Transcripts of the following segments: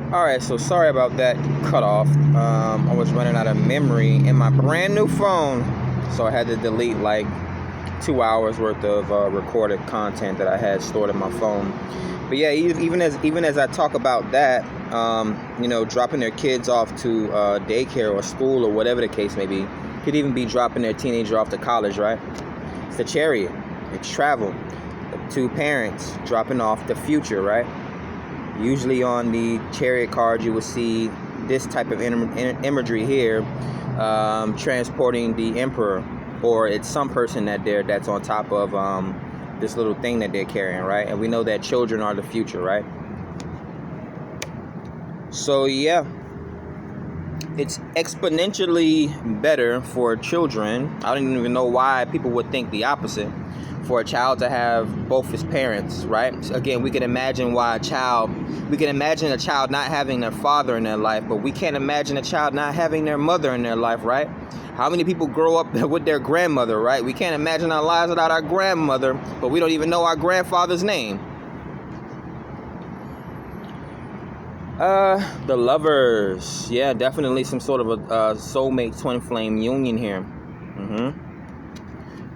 Alright, so sorry about that cut off. I was running out of memory in my brand new phone, so I had to delete like 2 hours worth of recorded content that I had stored in my phone. But yeah, even as I talk about that, dropping their kids off to daycare or school or whatever the case may be, could even be dropping their teenager off to college, right? It's the chariot, it's travel. The two parents dropping off the future, right? Usually on the chariot card, you will see this type of imagery here, transporting the emperor, or it's some person that's on top of this little thing that they're carrying, right? And we know that children are the future, right? So yeah, it's exponentially better for children. I don't even know why people would think the opposite. For a child to have both his parents, right? Again, we can imagine a child not having their father in their life, but we can't imagine a child not having their mother in their life, right? How many people grow up with their grandmother, right? We can't imagine our lives without our grandmother, but we don't even know our grandfather's name. The lovers. Yeah, definitely some sort of a soulmate twin flame union here.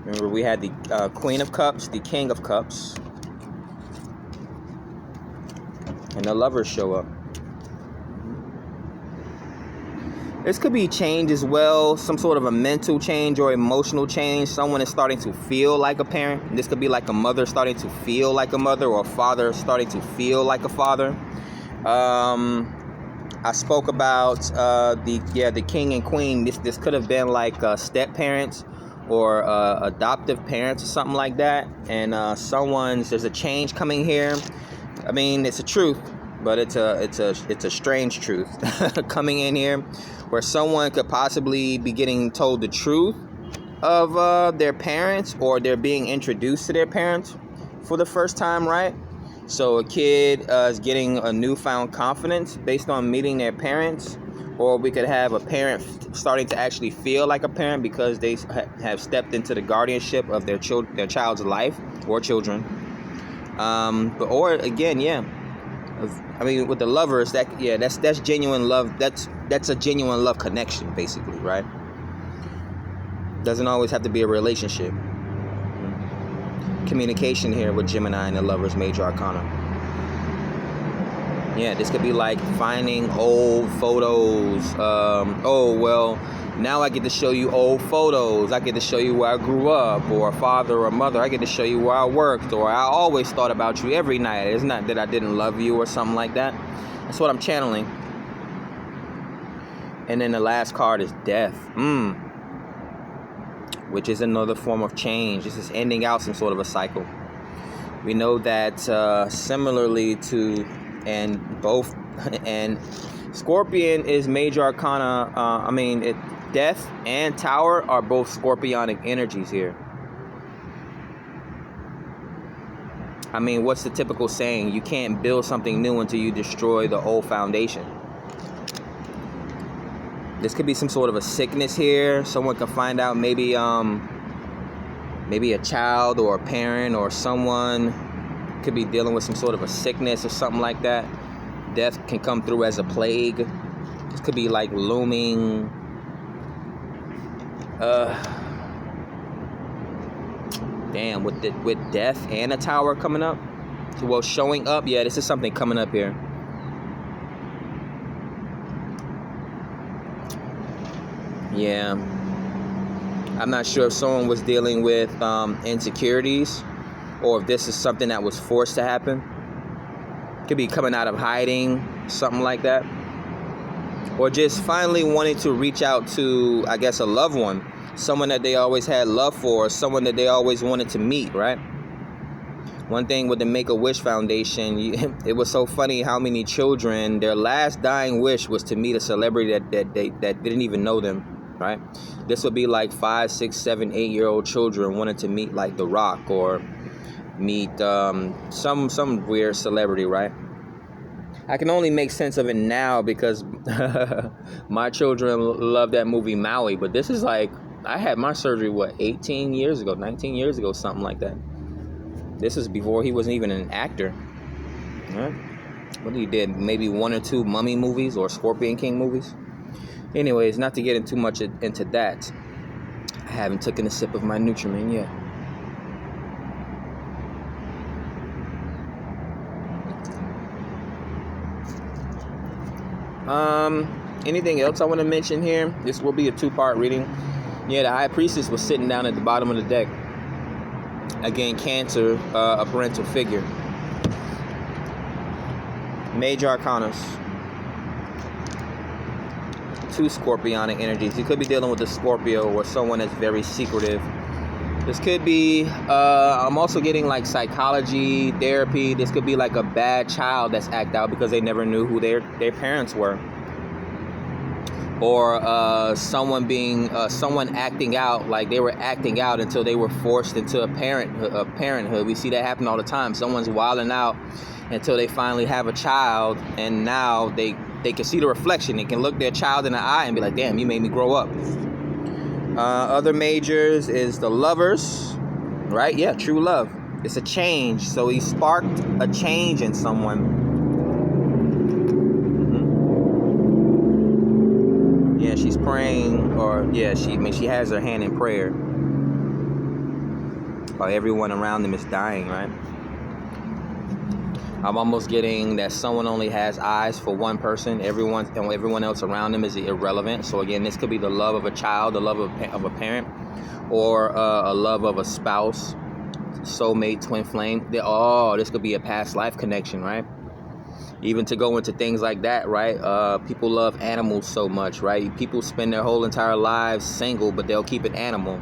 Remember, we had the Queen of Cups, the King of Cups, and the lovers show up. This could be change as well, some sort of a mental change or emotional change. Someone is starting to feel like a parent. This could be like a mother starting to feel like a mother, or a father starting to feel like a father. I spoke about the king and queen. This could have been like step parents or adoptive parents or something like that. And there's a change coming here. I mean, it's a truth, but it's a strange truth coming in here, where someone could possibly be getting told the truth of their parents, or they're being introduced to their parents for the first time, right? So a kid is getting a newfound confidence based on meeting their parents, or we could have a parent starting to actually feel like a parent because they have stepped into the guardianship of their child's life or children. Or again, yeah. I mean, with the lovers, that's genuine love. That's a genuine love connection, basically, right? Doesn't always have to be a relationship. Communication here with Gemini and the lovers, major arcana. Yeah, this could be like finding old photos. Now I get to show you old photos. I get to show you where I grew up, or a father or a mother. I get to show you where I worked, or I always thought about you every night. It's not that I didn't love you or something like that. That's what I'm channeling. And then the last card is death. Which is another form of change. This is ending out some sort of a cycle. We know that similarly to, and Scorpion is major arcana. Death and Tower are both scorpionic energies here. I mean, what's the typical saying? You can't build something new until you destroy the old foundation. This could be some sort of a sickness here. Someone can find out maybe a child or a parent or someone could be dealing with some sort of a sickness or something like that. Death can come through as a plague. This could be like looming. With death and a tower coming up. Well, showing up. Yeah, this is something coming up here. Yeah, I'm not sure if someone was dealing with insecurities, or if this is something that was forced to happen. Could be coming out of hiding, something like that. Or just finally wanting to reach out to, I guess, a loved one. Someone that they always had love for, or someone that they always wanted to meet, right? One thing with the Make-A-Wish Foundation, it was so funny how many children, their last dying wish was to meet a celebrity that didn't even know them. Right? This would be like 5, 6, 7, 8-year-old children wanting to meet like The Rock, or meet some weird celebrity, right? I can only make sense of it now because my children love that movie Maui, but this is like, I had my surgery, 18 years ago, 19 years ago, something like that. This is before he wasn't even an actor. Right? What he did, maybe 1 or 2 Mummy movies or Scorpion King movies. Anyways, not to get in too much into that. I haven't taken a sip of my Nutriment yet. Anything else I want to mention here? This will be a 2-part reading. Yeah, the High Priestess was sitting down at the bottom of the deck. Again, Cancer, a parental figure. Major Arcanas. 2 Scorpionic energies. You could be dealing with a Scorpio or someone that's very secretive. This could be, I'm also getting like psychology, therapy. This could be like a bad child that's act out because they never knew who their parents were. Or someone acting out like they were acting out until they were forced into parenthood. We see that happen all the time. Someone's wilding out until they finally have a child, and now they can see the reflection. They can look their child in the eye and be like, damn, you made me grow up. Other majors is the Lovers, right? Yeah, true love. It's a change. So he sparked a change in someone. Yeah, she's praying, or yeah, she has her hand in prayer while everyone around them is dying, right? I'm almost getting that someone only has eyes for one person. Everyone else around them is irrelevant. So again, this could be the love of a child, the love of a parent, or a love of a spouse, soulmate, twin flame. This could be a past life connection, right? Even to go into things like that, right? People love animals so much, right? People spend their whole entire lives single, but they'll keep an animal.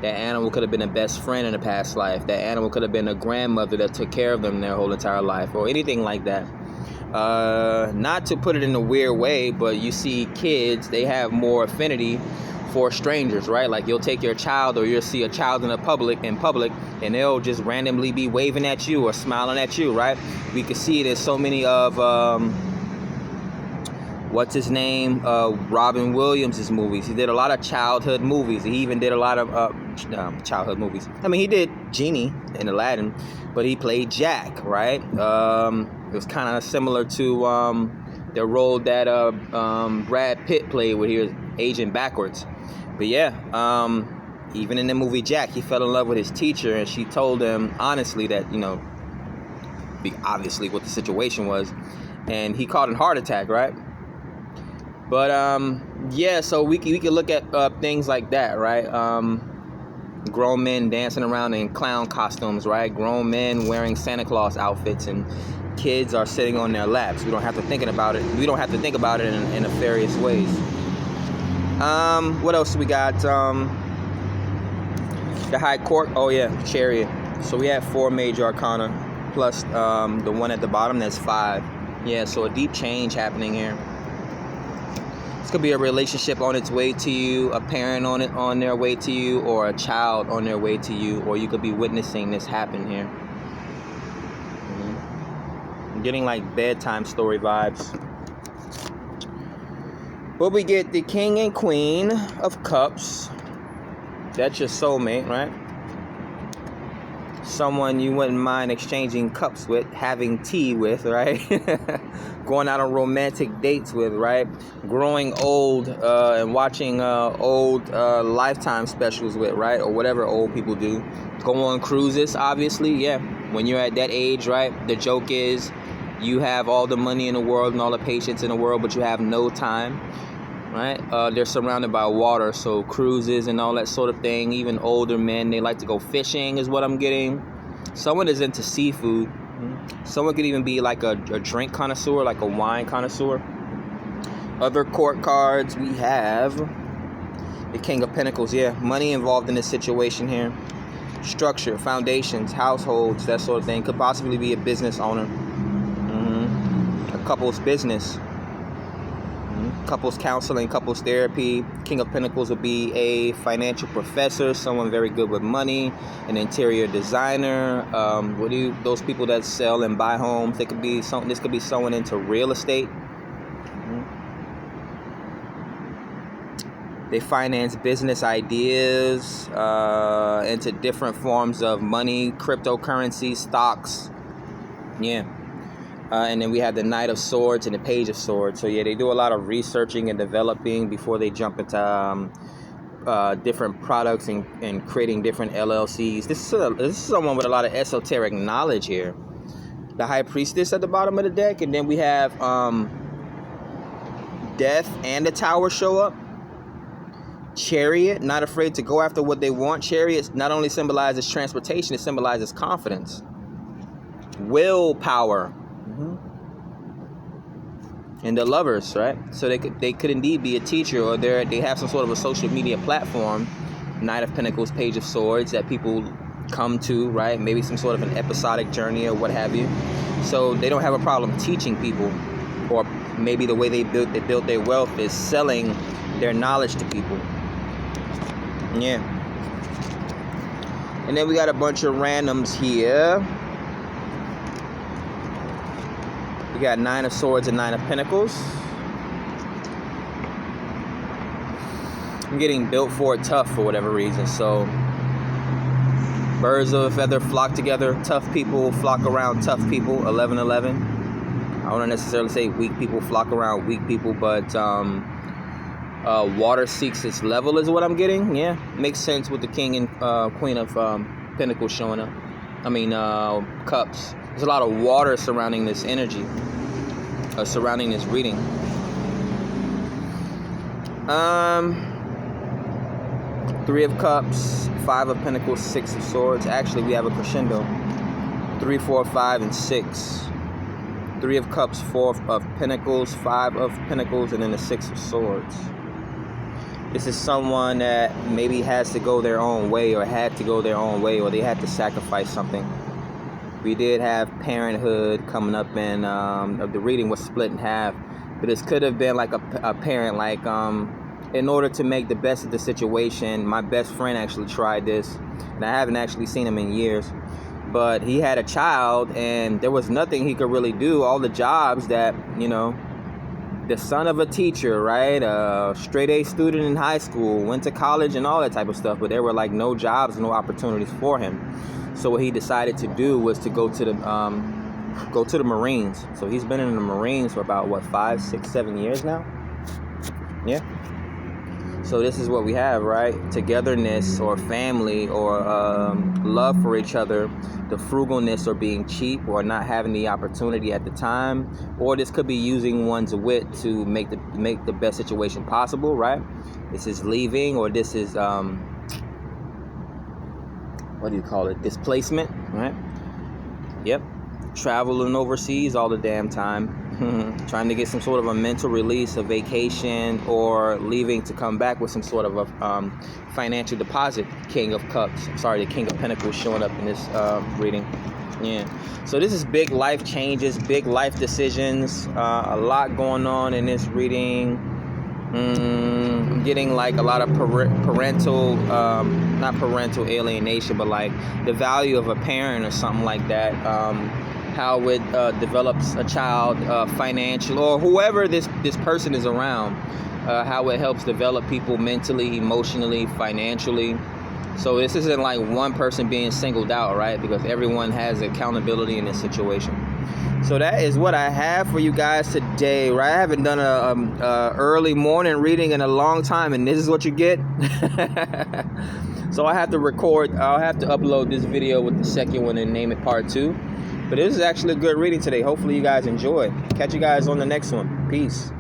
That animal could have been a best friend in a past life. That animal could have been a grandmother that took care of them their whole entire life, or anything like that. Not to put it in a weird way, but you see kids, they have more affinity for strangers, right? Like you'll take your child, or you'll see a child in public, and they'll just randomly be waving at you or smiling at you, right? We can see it in so many of what's his name? Robin Williams' movies. He did a lot of childhood movies. He even did a lot of childhood movies. I mean, he did Genie in Aladdin, but he played Jack, right? It was kind of similar to the role that Brad Pitt played where he was aging backwards. But yeah, even in the movie Jack, he fell in love with his teacher, and she told him honestly that, obviously what the situation was, and he caught a heart attack, right? But yeah, so we can look at things like that, right? Grown men dancing around in clown costumes, right? Grown men wearing Santa Claus outfits, and kids are sitting on their laps. We don't have to think about it. We don't have to think about it in nefarious ways. What else we got? The High Court. Oh yeah, Chariot. So we have 4 major arcana plus the one at the bottom. That's 5. Yeah, so a deep change happening here. This could be a relationship on its way to you, a parent on their way to you, or a child on their way to you, or you could be witnessing this happen here. I'm getting like bedtime story vibes. But we get the King and Queen of Cups. That's your soulmate, right? Someone you wouldn't mind exchanging cups with, having tea with, right? Going out on romantic dates with, right? Growing old and watching old Lifetime specials with, right? Or whatever old people do. Go on cruises, obviously, yeah. When you're at that age, right? The joke is you have all the money in the world and all the patience in the world, but you have no time, right? They're surrounded by water, so cruises and all that sort of thing. Even older men, they like to go fishing is what I'm getting. Someone is into seafood. Someone could even be like a drink connoisseur, like a wine connoisseur. Other court cards, we have the King of Pentacles. Yeah, money involved in this situation here. Structure, foundations, households, that sort of thing. Could possibly be a business owner. A couple's business. Couples counseling, couples therapy. King of Pentacles would be a financial professor, someone very good with money, an interior designer. Those people that sell and buy homes? This could be someone into real estate. They finance business ideas into different forms of money, cryptocurrency, stocks. Yeah. And then we have the Knight of Swords and the Page of Swords. So yeah, they do a lot of researching and developing before they jump into different products and creating different LLCs. This is someone with a lot of esoteric knowledge here. The High Priestess at the bottom of the deck, and then we have Death and the Tower show up. Chariot, not afraid to go after what they want. Chariot not only symbolizes transportation, it symbolizes confidence, willpower. And the Lovers, right? So they could indeed be a teacher, or they have some sort of a social media platform. Knight of Pentacles, Page of Swords, that people come to, right? Maybe some sort of an episodic journey or what have you. So they don't have a problem teaching people, or maybe the way they built their wealth is selling their knowledge to people. Yeah. And then we got a bunch of randoms here. We got Nine of Swords and Nine of Pentacles. I'm getting built for it tough for whatever reason. So birds of a feather flock together. Tough people flock around tough people. 11-11. I wouldn't necessarily say weak people flock around weak people, but water seeks its level is what I'm getting. Yeah, makes sense with the King and Queen of Pentacles showing up. I mean, Cups. There's a lot of water surrounding this energy, surrounding this reading. Three of Cups, Five of Pentacles, Six of Swords. Actually, we have a crescendo. 3, 4, 5, and 6. Three of Cups, Four of Pentacles, Five of Pentacles, and then the Six of Swords. This is someone that maybe has to go their own way, or had to go their own way, or they had to sacrifice something. We did have parenthood coming up, and the reading was split in half. But this could have been like a parent, like in order to make the best of the situation. My best friend actually tried this, and I haven't actually seen him in years. But he had a child, and there was nothing he could really do. All the jobs that, you know, the son of a teacher, right? A straight A student in high school, went to college and all that type of stuff. But there were like no jobs, no opportunities for him. So what he decided to do was to go to the Marines. So he's been in the Marines for about, what, 5, 6, 7 years now? Yeah. So this is what we have, right? Togetherness, or family, or love for each other. The frugalness, or being cheap, or not having the opportunity at the time. Or this could be using one's wit to make the best situation possible, right? This is leaving, or this is what do you call it? Displacement, right? Yep. Traveling overseas all the damn time. Trying to get some sort of a mental release, a vacation, or leaving to come back with some sort of a financial deposit. King of Cups. Sorry, the King of Pentacles showing up in this reading. Yeah. So this is big life changes, big life decisions. A lot going on in this reading. I'm getting like a lot of parental, not parental alienation, but like the value of a parent or something like that. How it develops a child financially, or whoever this person is around. How it helps develop people mentally, emotionally, financially. So this isn't like one person being singled out, right? Because everyone has accountability in this situation. So that is what I have for you guys today, right? I haven't done a early morning reading in a long time, and this is what you get. So I have to I'll have to upload this video with the second one and name it part 2. But this is actually a good reading today. Hopefully you guys enjoy. Catch you guys on the next one. Peace.